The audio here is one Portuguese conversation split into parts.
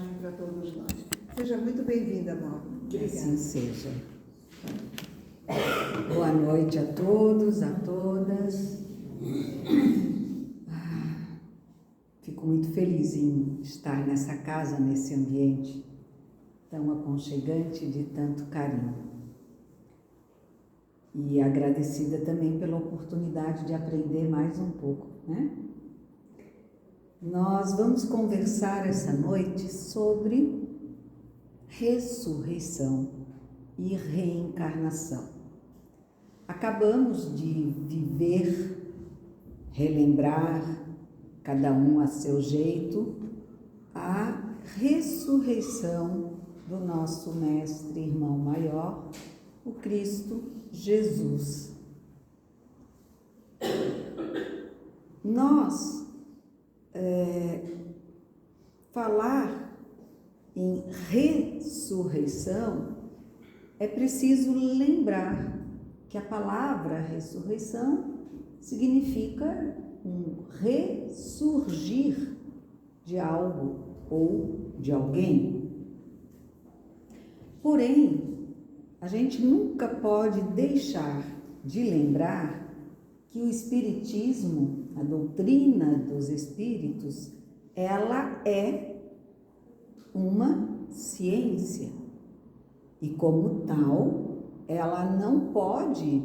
mensagem para todos nós. Seja muito bem-vinda, Mauro. Que assim seja. Boa noite a todos, a todas. Fico muito feliz em estar nessa casa, nesse ambiente tão aconchegante, de tanto carinho. E agradecida também pela oportunidade de aprender mais um pouco, né? Nós vamos conversar essa noite sobre ressurreição e reencarnação. Acabamos de viver, relembrar, cada um a seu jeito, a ressurreição do nosso mestre irmão maior, o Cristo Jesus. Nós falar em ressurreição é preciso lembrar que a palavra ressurreição significa um ressurgir de algo ou de alguém. Porém, a gente nunca pode deixar de lembrar que o Espiritismo, a doutrina dos Espíritos, ela é uma ciência e, como tal, ela não pode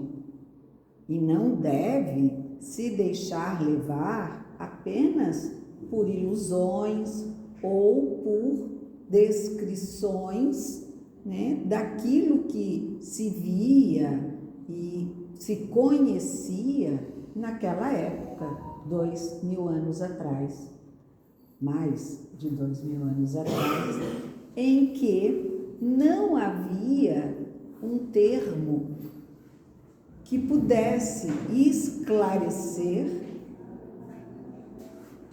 e não deve se deixar levar apenas por ilusões ou por descrições, né, daquilo que se via e se conhecia naquela época, 2000 anos atrás, mais de 2000 anos atrás, em que não havia um termo que pudesse esclarecer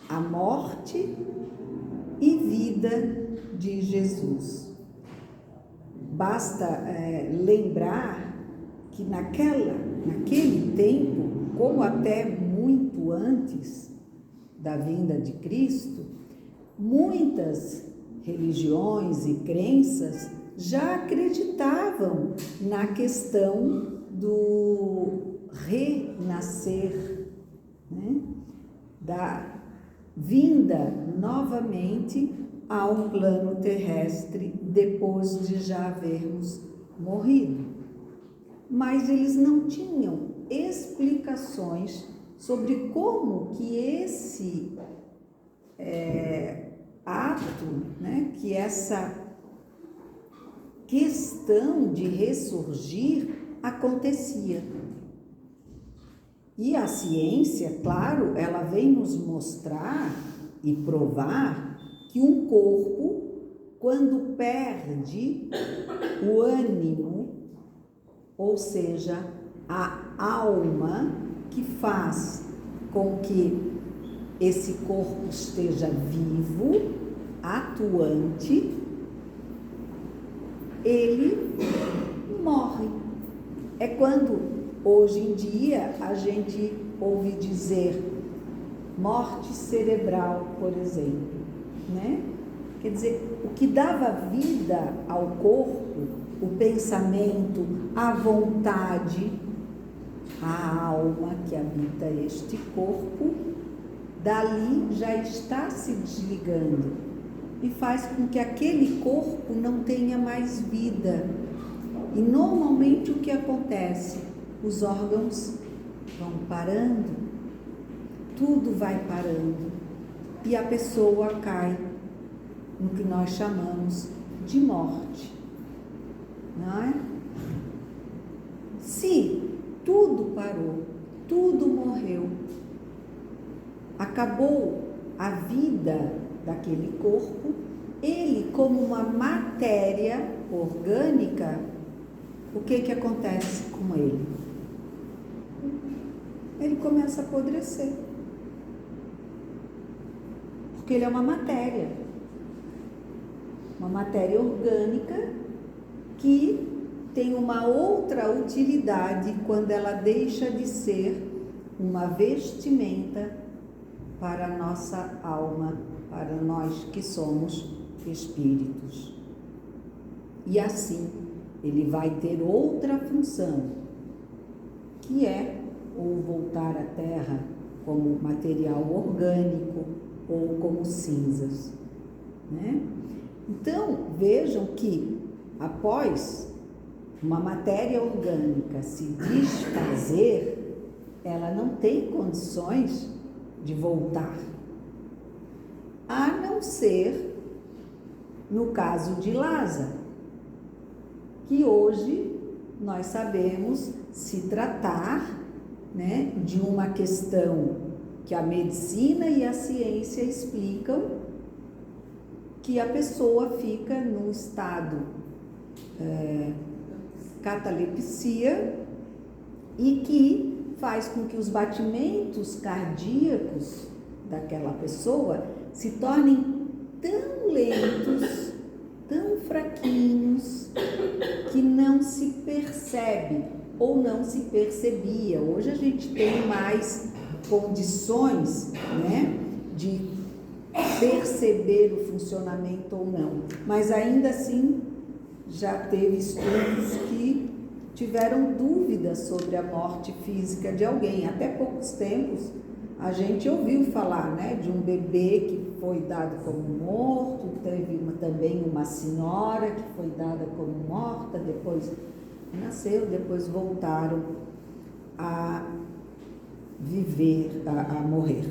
a morte e vida de Jesus. Basta lembrar que naquele tempo, como até muito antes da vinda de Cristo, muitas religiões e crenças já acreditavam na questão do renascer, né? Da vinda novamente ao plano terrestre depois de já havermos morrido. Mas eles não tinham explicações sobre como que esse ato, né, que essa questão de ressurgir acontecia. E a ciência, claro, ela vem nos mostrar e provar que um corpo, quando perde o ânimo, ou seja, a alma que faz com que esse corpo esteja vivo, atuante, ele morre. É quando, hoje em dia, a gente ouve dizer morte cerebral, por exemplo, né? Quer dizer, o que dava vida ao corpo, o pensamento, a vontade, a alma que habita este corpo, dali já está se desligando e faz com que aquele corpo não tenha mais vida. E normalmente o que acontece? Os órgãos vão parando, tudo vai parando e a pessoa cai no que nós chamamos de morte, não é? Se tudo parou, tudo morreu, acabou a vida daquele corpo, ele como uma matéria orgânica, o que acontece com ele? Ele começa a apodrecer, porque ele é uma matéria orgânica que tem uma outra utilidade quando ela deixa de ser uma vestimenta para a nossa alma, para nós que somos espíritos. E assim, ele vai ter outra função, que é ou voltar à Terra como material orgânico ou como cinzas, né? Então, vejam que após uma matéria orgânica se desfazer, ela não tem condições de voltar, a não ser no caso de Lázaro, que hoje nós sabemos se tratar, né, de uma questão que a medicina e a ciência explicam, que a pessoa fica num estado catalepsia e que faz com que os batimentos cardíacos daquela pessoa se tornem tão lentos, tão fraquinhos, que não se percebe ou não se percebia. Hoje a gente tem mais condições, né, de perceber o funcionamento ou não, mas ainda assim já teve estudos que tiveram dúvidas sobre a morte física de alguém. Até poucos tempos a gente ouviu falar, né, de um bebê que foi dado como morto, teve também uma senhora que foi dada como morta, depois nasceu, depois voltaram a viver, a morrer.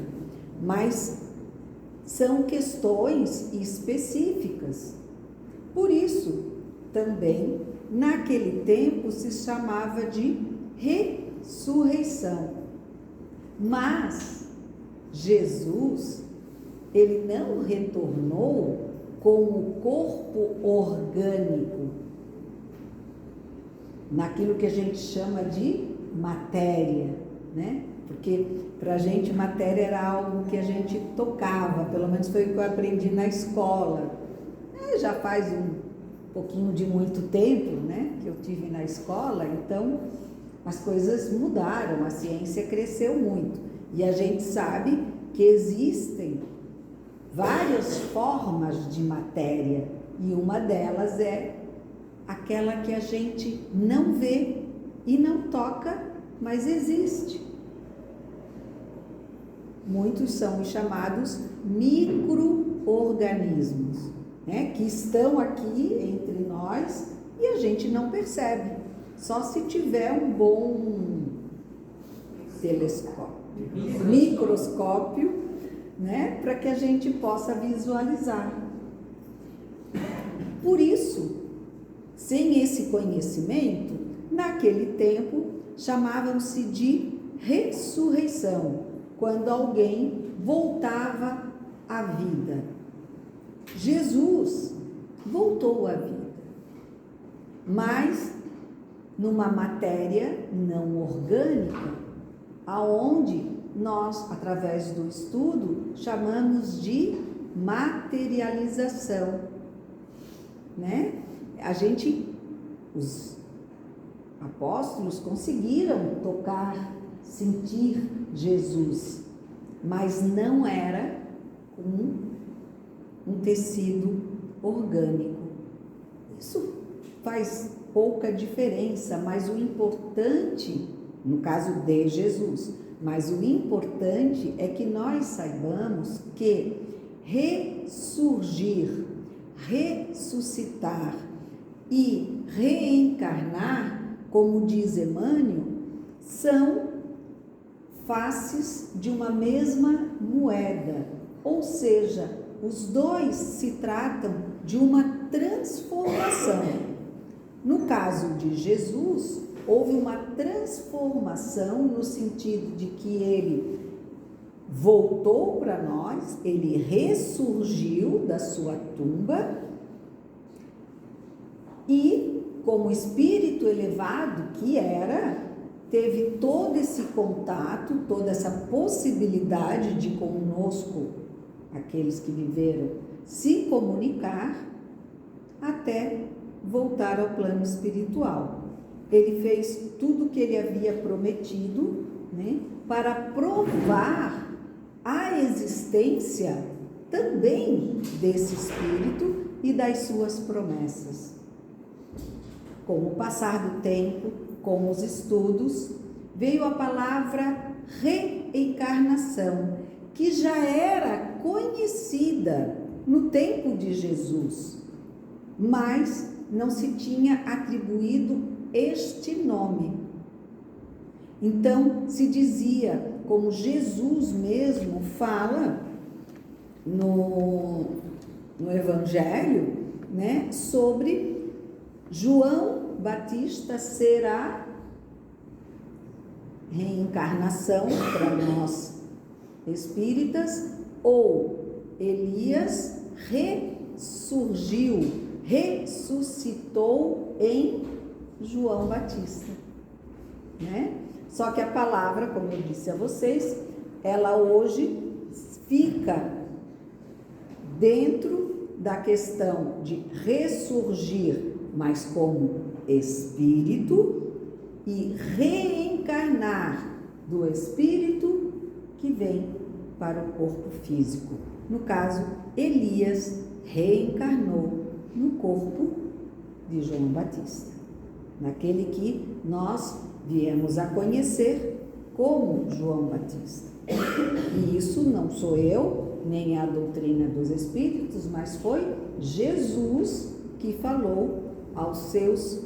Mas são questões específicas. Por isso, também, naquele tempo se chamava de ressurreição. Mas Jesus, ele não retornou com o corpo orgânico, naquilo que a gente chama de matéria, né? Porque para a gente matéria era algo que a gente tocava, pelo menos foi o que eu aprendi na escola. Já faz um pouquinho de muito tempo, né, que eu tive na escola, então as coisas mudaram, a ciência cresceu muito. E a gente sabe que existem várias formas de matéria, e uma delas é aquela que a gente não vê e não toca, mas existe. Muitos são os chamados micro-organismos, né, que estão aqui entre nós e a gente não percebe, só se tiver um bom microscópio, né, para que a gente possa visualizar. Por isso, sem esse conhecimento, naquele tempo chamavam-se de ressurreição, quando alguém voltava à vida. Jesus voltou à vida, mas numa matéria não orgânica, aonde nós, através do estudo, chamamos de materialização, né? Os apóstolos conseguiram tocar, sentir Jesus, mas não era um tecido orgânico. Isso faz pouca diferença, mas o importante, no caso de Jesus, mas o importante é que nós saibamos que ressurgir, ressuscitar e reencarnar, como diz Emmanuel, são faces de uma mesma moeda, ou seja, os dois se tratam de uma transformação. No caso de Jesus, houve uma transformação no sentido de que ele voltou para nós, ele ressurgiu da sua tumba e, como espírito elevado que era, teve todo esse contato, toda essa possibilidade de conosco, aqueles que viveram, se comunicar até voltar ao plano espiritual. Ele fez tudo o que ele havia prometido, né, para provar a existência também desse Espírito e das suas promessas. Com o passar do tempo, com os estudos, veio a palavra reencarnação, que já era conhecida no tempo de Jesus, mas não se tinha atribuído este nome. Então se dizia, como Jesus mesmo fala no Evangelho, né, sobre João Batista ser a reencarnação para nós espíritas, ou Elias ressuscitou em João Batista, né? Só que a palavra, como eu disse a vocês, ela hoje fica dentro da questão de ressurgir, mas como espírito, e reencarnar do espírito que vem para o corpo físico. No caso, Elias reencarnou no corpo de João Batista, naquele que nós viemos a conhecer como João Batista. E isso não sou eu, nem a doutrina dos Espíritos, mas foi Jesus que falou aos seus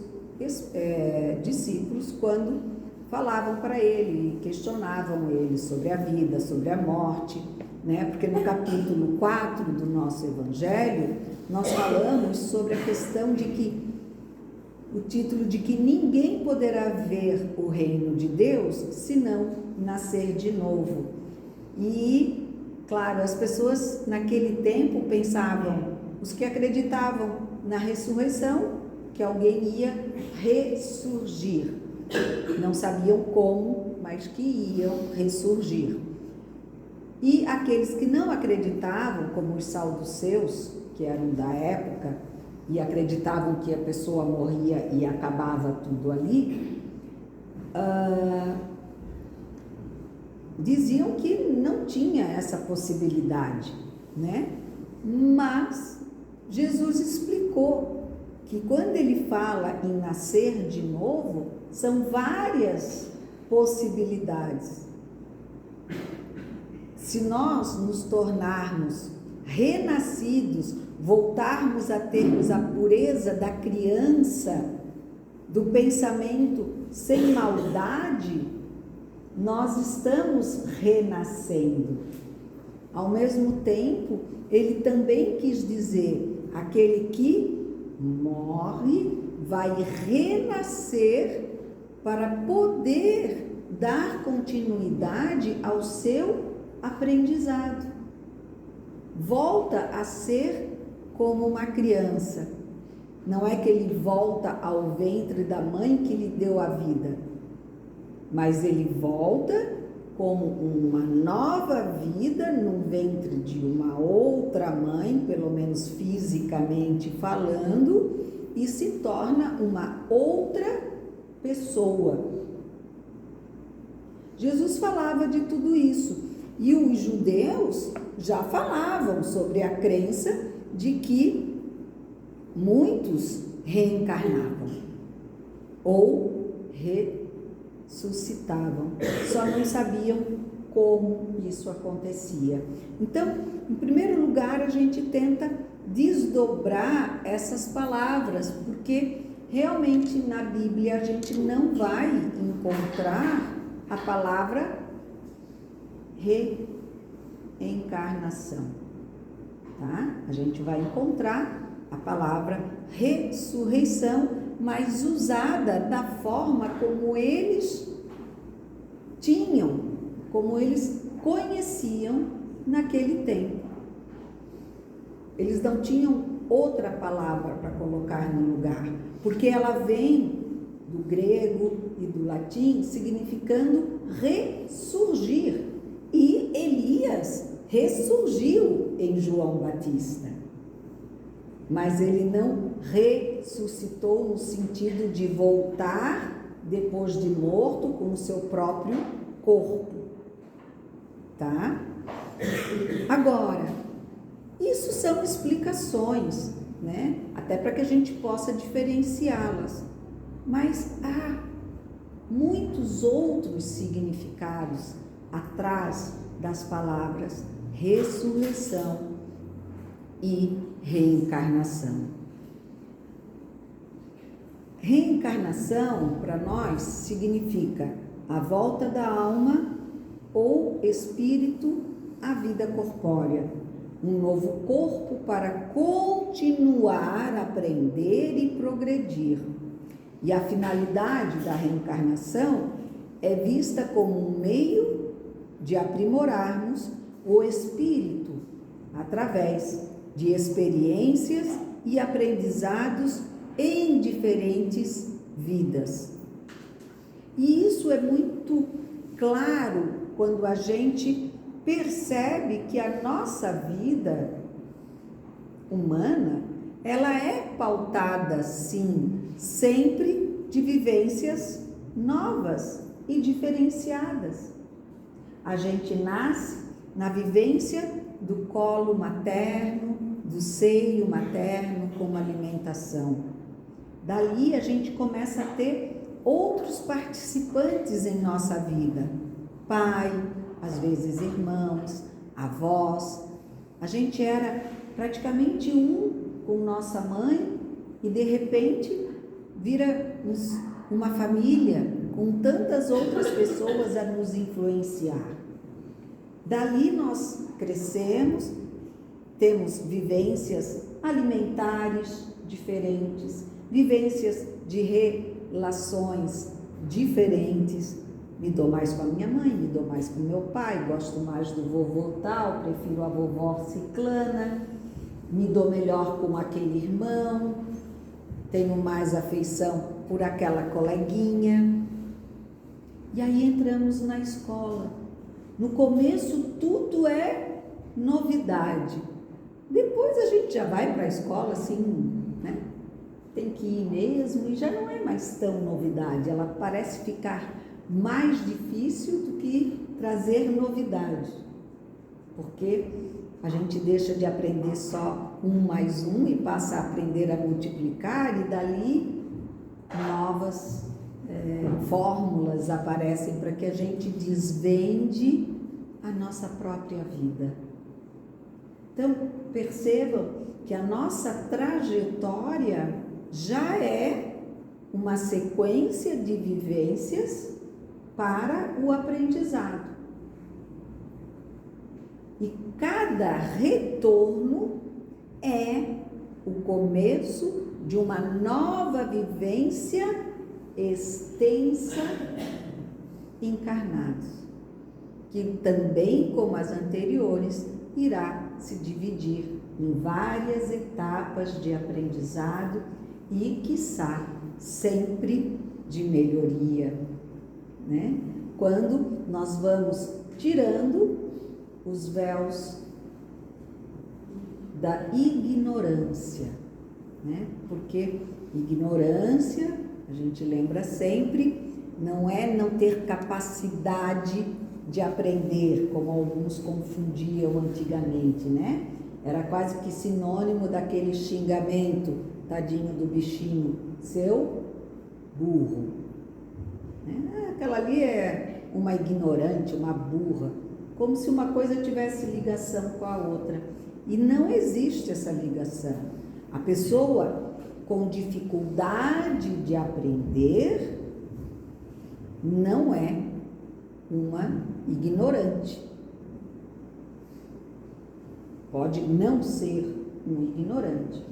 discípulos quando falavam para ele, questionavam ele sobre a vida, sobre a morte, né? Porque no capítulo 4 do nosso Evangelho, nós falamos sobre a questão de que o título de que ninguém poderá ver o reino de Deus senão nascer de novo. E, claro, as pessoas naquele tempo pensavam, os que acreditavam na ressurreição, que alguém ia ressurgir. Não sabiam como, mas que iam ressurgir. E aqueles que não acreditavam, como os saduceus, que eram da época, e acreditavam que a pessoa morria e acabava tudo ali, diziam que não tinha essa possibilidade, né? Mas Jesus explicou que quando ele fala em nascer de novo, são várias possibilidades. Se nós nos tornarmos renascidos, voltarmos a termos a pureza da criança, do pensamento sem maldade, nós estamos renascendo. Ao mesmo tempo, ele também quis dizer, aquele que morre vai renascer para poder dar continuidade ao seu aprendizado. Volta a ser como uma criança. Não é que ele volta ao ventre da mãe que lhe deu a vida, mas ele volta como uma nova vida no ventre de uma outra mãe, pelo menos fisicamente falando, e se torna uma outra pessoa. Jesus falava de tudo isso, e os judeus já falavam sobre a crença de que muitos reencarnavam ou ressuscitavam, só não sabiam como isso acontecia. Então, em primeiro lugar, a gente tenta desdobrar essas palavras, porque realmente na Bíblia a gente não vai encontrar a palavra reencarnação, tá? A gente vai encontrar a palavra ressurreição, mas usada da forma como eles tinham, como eles conheciam naquele tempo. Eles não tinham outra palavra para colocar no lugar, porque ela vem do grego e do latim significando ressurgir. E Elias ressurgiu em João Batista, mas ele não ressuscitou no sentido de voltar depois de morto com o seu próprio corpo, tá? Agora, Isso são explicações, né? Até para que a gente possa diferenciá-las. Mas há muitos outros significados atrás das palavras ressurreição e reencarnação. Reencarnação, para nós, significa a volta da alma ou espírito à vida corpórea, um novo corpo para continuar a aprender e progredir. E a finalidade da reencarnação é vista como um meio de aprimorarmos o espírito através de experiências e aprendizados em diferentes vidas. E isso é muito claro quando a gente percebe que a nossa vida humana, ela é pautada, sim, sempre de vivências novas e diferenciadas. A gente nasce na vivência do colo materno, do seio materno como alimentação. Dali a gente começa a ter outros participantes em nossa vida. Pai, às vezes irmãos, avós. A gente era praticamente um com nossa mãe e de repente vira uma família com tantas outras pessoas a nos influenciar. Dali nós crescemos, temos vivências alimentares diferentes, vivências de relações diferentes. Me dou mais com a minha mãe, me dou mais com meu pai, gosto mais do vovô tal, prefiro a vovó ciclana, me dou melhor com aquele irmão, tenho mais afeição por aquela coleguinha. E aí entramos na escola. No começo tudo é novidade. Depois a gente já vai para a escola assim, né? Tem que ir mesmo e já não é mais tão novidade. Ela parece ficar mais difícil do que trazer novidade. Porque a gente deixa de aprender só 1 mais 1 e passa a aprender a multiplicar e dali novas fórmulas aparecem para que a gente desvende a nossa própria vida. Então, percebam que a nossa trajetória já é uma sequência de vivências para o aprendizado. E cada retorno é o começo de uma nova vivência extensa encarnados, que também, como as anteriores, irá se dividir em várias etapas de aprendizado e, quiçá, sempre de melhoria, né? Quando nós vamos tirando os véus da ignorância, né? Porque ignorância, a gente lembra sempre, não é não ter capacidade de aprender, como alguns confundiam antigamente, né? Era quase que sinônimo daquele xingamento, tadinho do bichinho, seu burro. Aquela ali é uma ignorante, uma burra, como se uma coisa tivesse ligação com a outra. E não existe essa ligação. A pessoa com dificuldade de aprender não é uma ignorante. Pode não ser um ignorante.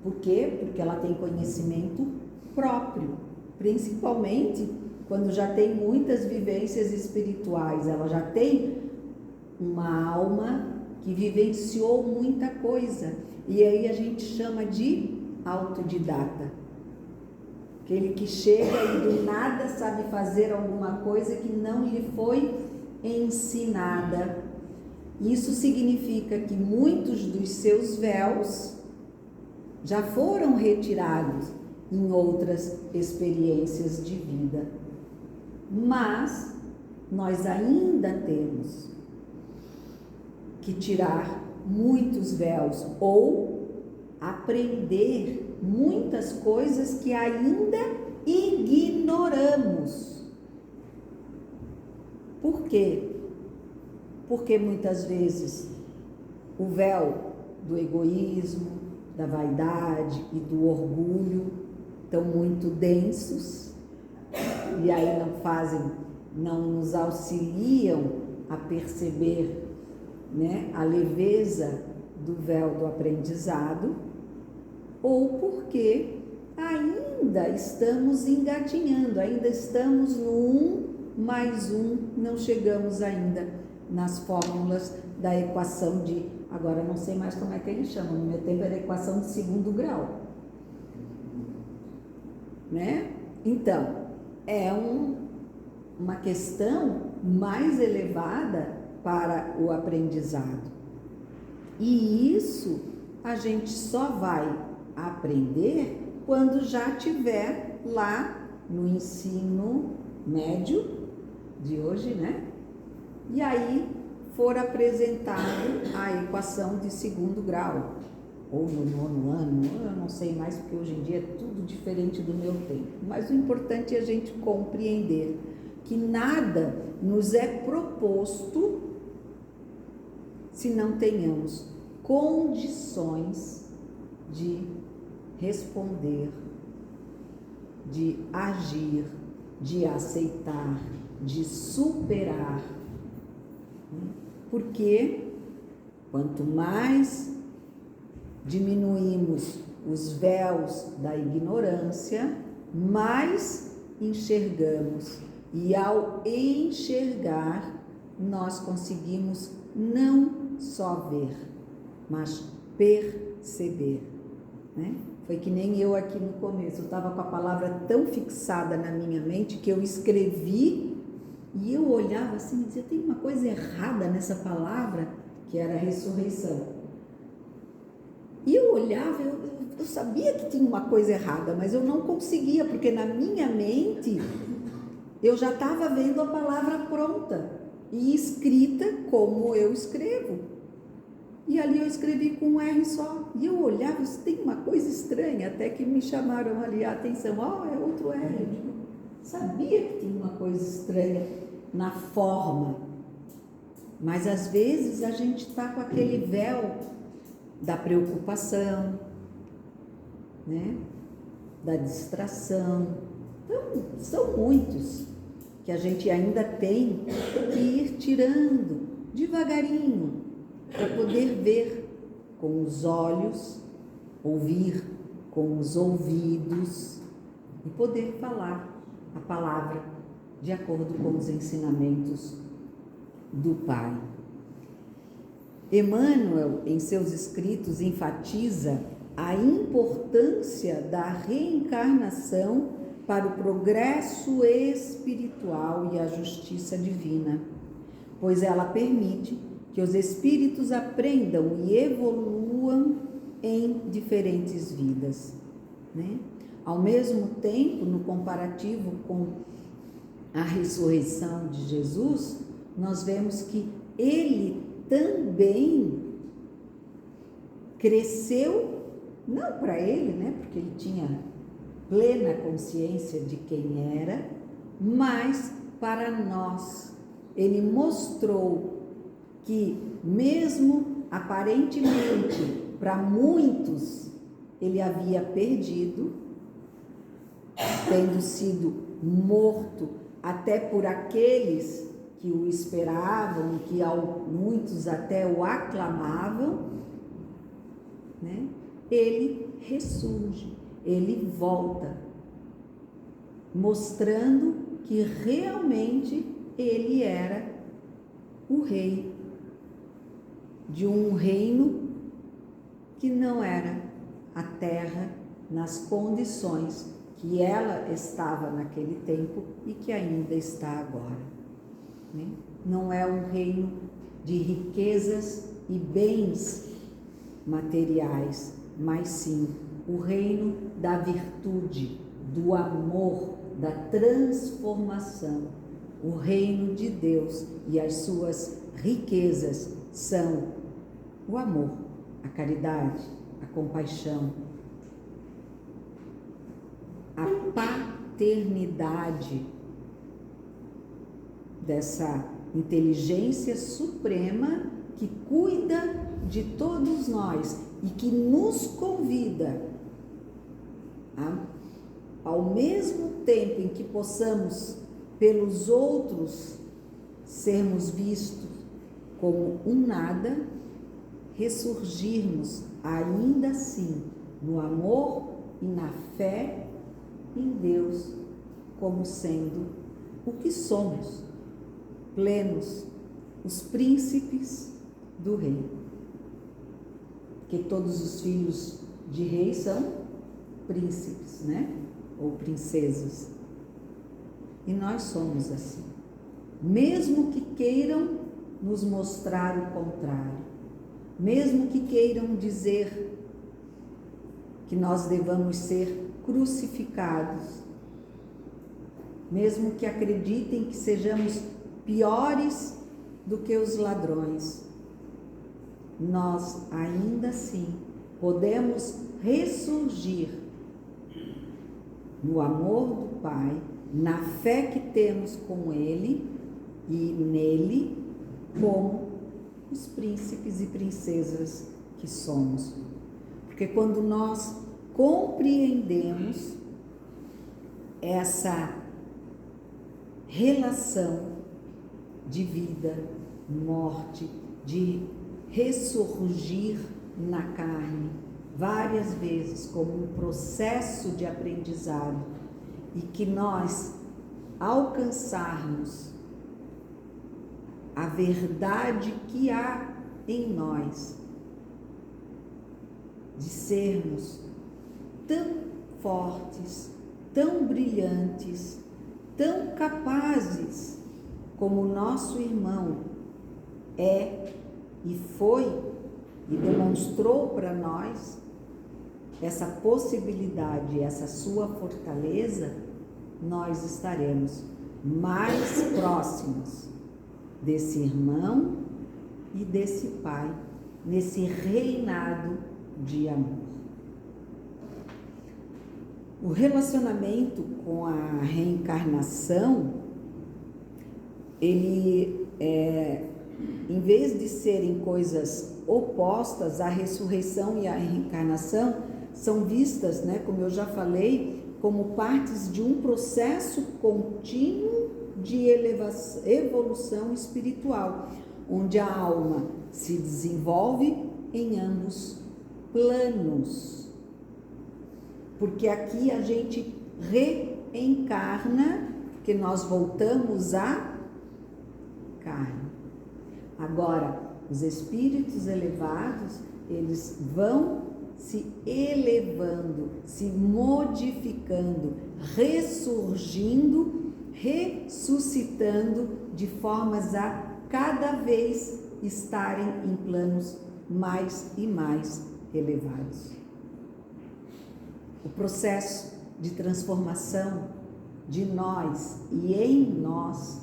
Por quê? Porque ela tem conhecimento próprio, principalmente quando já tem muitas vivências espirituais, ela já tem uma alma que vivenciou muita coisa. E aí a gente chama de autodidata. Aquele que chega e do nada sabe fazer alguma coisa que não lhe foi ensinada. Isso significa que muitos dos seus véus já foram retirados em outras experiências de vida. Mas nós ainda temos que tirar muitos véus ou aprender muitas coisas que ainda ignoramos. Por quê? Porque muitas vezes o véu do egoísmo, da vaidade e do orgulho estão muito densos e aí não nos auxiliam a perceber, né, a leveza do véu do aprendizado, ou porque ainda estamos engatinhando, ainda estamos no 1 mais 1, não chegamos ainda nas fórmulas da equação de, agora não sei mais como é que eles chamam, no meu tempo era equação de segundo grau, né? Então, é uma questão mais elevada para o aprendizado. E isso a gente só vai aprender quando já tiver lá no ensino médio de hoje, né? E aí for apresentado a equação de segundo grau, ou no 9º ano, eu não sei mais, porque hoje em dia é tudo diferente do meu tempo. Mas o importante é a gente compreender que nada nos é proposto se não tenhamos condições de responder, de agir, de aceitar, de superar. Porque quanto mais diminuímos os véus da ignorância, mais enxergamos. E ao enxergar, nós conseguimos não só ver, mas perceber, né? Foi que nem eu aqui no começo, eu estava com a palavra tão fixada na minha mente que eu escrevi e eu olhava assim e dizia, tem uma coisa errada nessa palavra, que era ressurreição. E eu olhava, eu sabia que tinha uma coisa errada, mas eu não conseguia, porque na minha mente eu já estava vendo a palavra pronta e escrita como eu escrevo. E ali eu escrevi com um R só. E eu olhava, isso tem uma coisa estranha, até que me chamaram ali a atenção. É outro R. Eu digo, sabia que tinha uma coisa estranha na forma. Mas às vezes a gente está com aquele véu da preocupação, né? Da distração. Então, são muitos que a gente ainda tem que ir tirando devagarinho, para poder ver com os olhos, ouvir com os ouvidos e poder falar a palavra de acordo com os ensinamentos do Pai. Emmanuel, em seus escritos, enfatiza a importância da reencarnação para o progresso espiritual e a justiça divina, pois ela permite que os espíritos aprendam e evoluam em diferentes vidas, né? Ao mesmo tempo, no comparativo com a ressurreição de Jesus, nós vemos que ele também cresceu, não para ele, né? Porque ele tinha plena consciência de quem era, mas para nós. Ele mostrou que mesmo aparentemente para muitos ele havia perdido, tendo sido morto até por aqueles que o esperavam, que muitos até o aclamavam, né? Ele ressurge, ele volta, mostrando que realmente ele era o rei de um reino que não era a terra nas condições que ela estava naquele tempo e que ainda está agora, né? Não é um reino de riquezas e bens materiais, mas sim o reino da virtude, do amor, da transformação. O reino de Deus e as suas riquezas são o amor, a caridade, a compaixão, a paternidade dessa inteligência suprema que cuida de todos nós e que nos convida ao mesmo tempo em que possamos pelos outros sermos vistos como um nada, ressurgirmos ainda assim no amor e na fé em Deus como sendo o que somos, plenos, os príncipes do rei. Porque todos os filhos de rei são príncipes, né? Ou princesas. E nós somos assim. Mesmo que queiram nos mostrar o contrário, mesmo que queiram dizer que nós devamos ser crucificados, mesmo que acreditem que sejamos piores do que os ladrões, nós ainda assim podemos ressurgir no amor do Pai, na fé que temos com Ele e nele, como os príncipes e princesas que somos. Porque quando nós compreendemos essa relação de vida, morte, de ressurgir na carne várias vezes como um processo de aprendizado e que nós alcançarmos a verdade que há em nós, de sermos tão fortes, tão brilhantes, tão capazes como o nosso irmão é e foi e demonstrou para nós essa possibilidade, essa sua fortaleza, nós estaremos mais próximos desse irmão e desse Pai, nesse reinado de amor. O relacionamento com a reencarnação, ele em vez de serem coisas opostas, a ressurreição e a reencarnação são vistas, né, como eu já falei, como partes de um processo contínuo de evolução espiritual, onde a alma se desenvolve em ambos planos. Porque aqui a gente reencarna, porque nós voltamos à carne. Agora, os espíritos elevados, eles vão se elevando, se modificando, ressurgindo, ressuscitando de formas a cada vez estarem em planos mais e mais elevados. O processo de transformação de nós e em nós,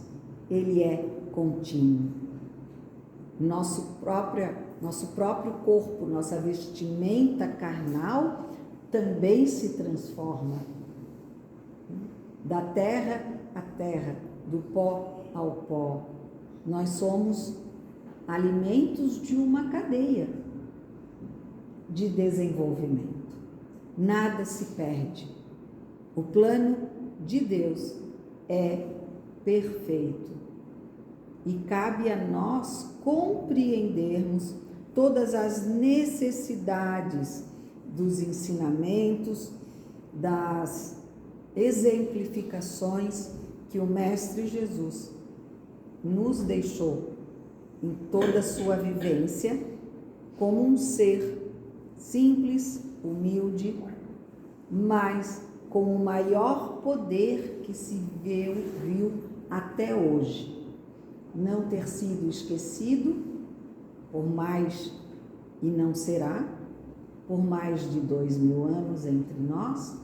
ele é contínuo. Nosso próprio corpo, nossa vestimenta carnal também se transforma. Da terra à terra, do pó ao pó. Nós somos alimentos de uma cadeia de desenvolvimento. Nada se perde. O plano de Deus é perfeito. E cabe a nós compreendermos todas as necessidades dos ensinamentos, das exemplificações que o Mestre Jesus nos deixou em toda a sua vivência como um ser simples, humilde, mas com o maior poder que se viu até hoje. Não ter sido esquecido por mais, e não será, por mais de 2000 anos entre nós,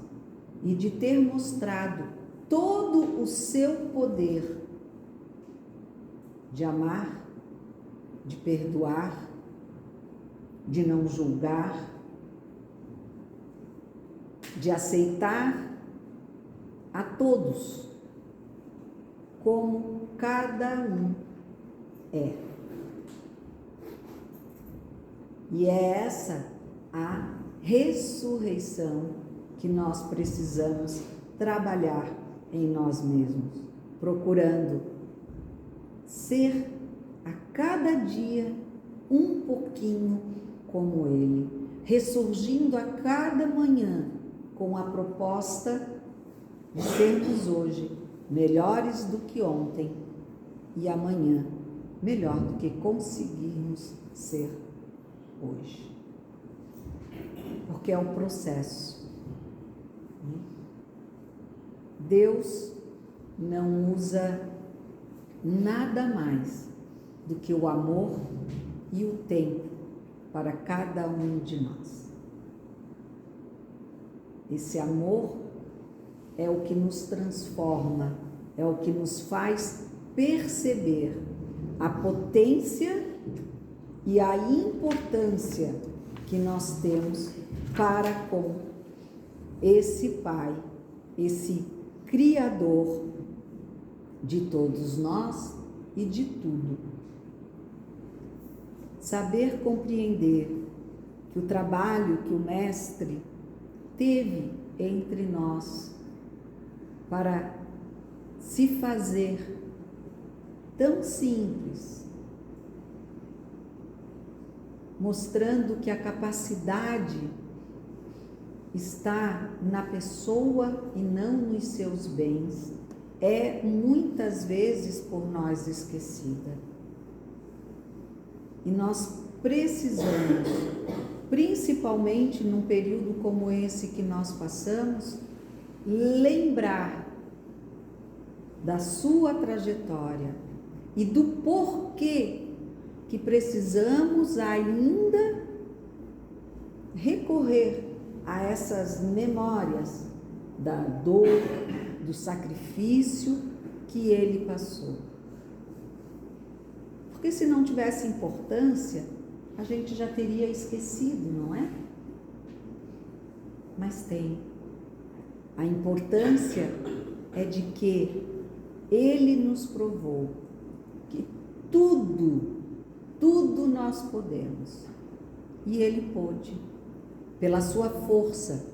e de ter mostrado todo o seu poder de amar, de perdoar, de não julgar, de aceitar a todos como cada um é. E é essa a ressurreição que nós precisamos trabalhar em nós mesmos, procurando ser a cada dia um pouquinho como Ele, ressurgindo a cada manhã com a proposta de sermos hoje melhores do que ontem e amanhã melhor do que conseguirmos ser hoje. Porque é um processo. Deus não usa nada mais do que o amor e o tempo para cada um de nós. Esse amor é o que nos transforma, é o que nos faz perceber a potência e a importância que nós temos para com esse Pai, esse Criador de todos nós e de tudo. Saber compreender que o trabalho que o Mestre teve entre nós para se fazer tão simples, mostrando que a capacidade está na pessoa e não nos seus bens, é muitas vezes por nós esquecida. E nós precisamos, principalmente num período como esse que nós passamos, lembrar da sua trajetória e do porquê que precisamos ainda recorrer a essas memórias da dor, do sacrifício que ele passou. Porque se não tivesse importância, a gente já teria esquecido, não é? Mas tem. A importância é de que ele nos provou que tudo nós podemos. E ele pôde, pela sua força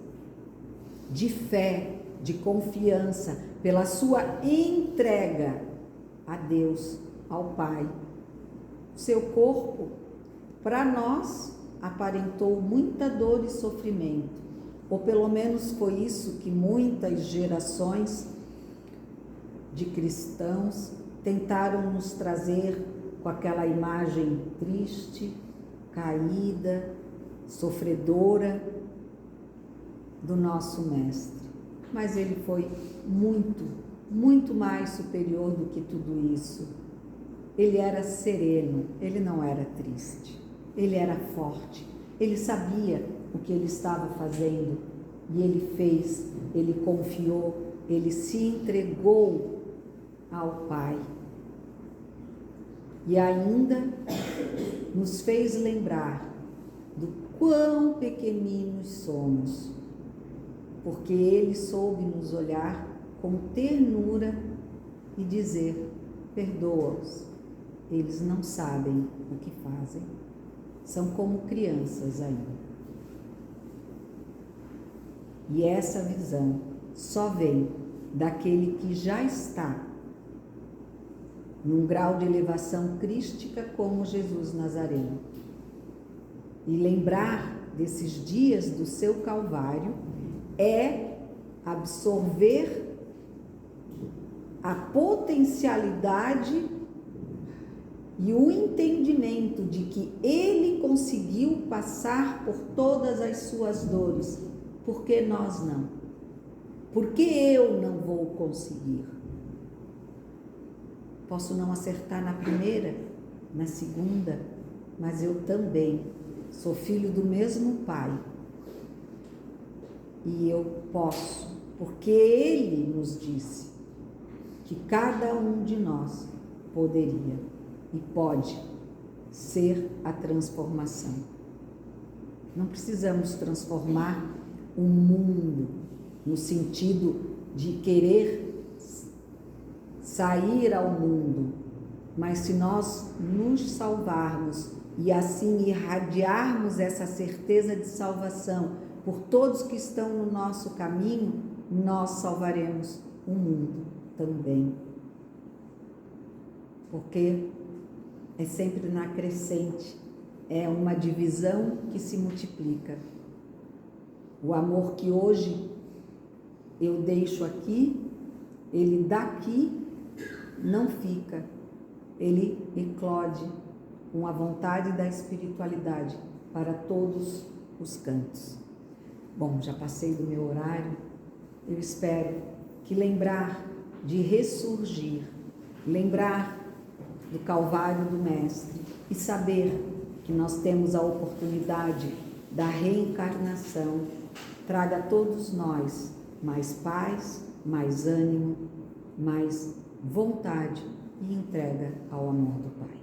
de fé, de confiança, pela sua entrega a Deus, ao Pai. Seu corpo, para nós, aparentou muita dor e sofrimento, ou pelo menos foi isso que muitas gerações de cristãos tentaram nos trazer com aquela imagem triste, caída, sofredora do nosso Mestre. Mas ele foi muito mais superior do que tudo isso. Ele era sereno, ele não era triste, ele era forte, ele sabia o que ele estava fazendo e ele fez, ele confiou, ele se entregou ao Pai. E ainda nos fez lembrar do quão pequeninos somos, porque ele soube nos olhar com ternura e dizer: perdoa-os, eles não sabem o que fazem, são como crianças ainda. E essa visão só vem daquele que já está num grau de elevação crística como Jesus Nazareno. E lembrar desses dias do seu Calvário é absorver a potencialidade e o entendimento de que ele conseguiu passar por todas as suas dores. Por que nós não? Por que eu não vou conseguir? Posso não acertar na primeira, na segunda, mas eu também sou filho do mesmo Pai. E eu posso, porque ele nos disse que cada um de nós poderia e pode ser a transformação. Não precisamos transformar o mundo no sentido de querer sair ao mundo, mas se nós nos salvarmos e assim irradiarmos essa certeza de salvação por todos que estão no nosso caminho, nós salvaremos o mundo também. Porque é sempre na crescente, é uma divisão que se multiplica. O amor que hoje eu deixo aqui, ele daqui não fica, ele eclode com a vontade da espiritualidade para todos os cantos. Bom, já passei do meu horário, eu espero que lembrar de ressurgir, lembrar do Calvário do Mestre e saber que nós temos a oportunidade da reencarnação traga a todos nós mais paz, mais ânimo, mais vontade e entrega ao amor do Pai.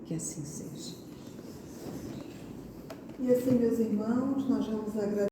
Que assim seja. E assim, meus irmãos, nós vamos agradecer.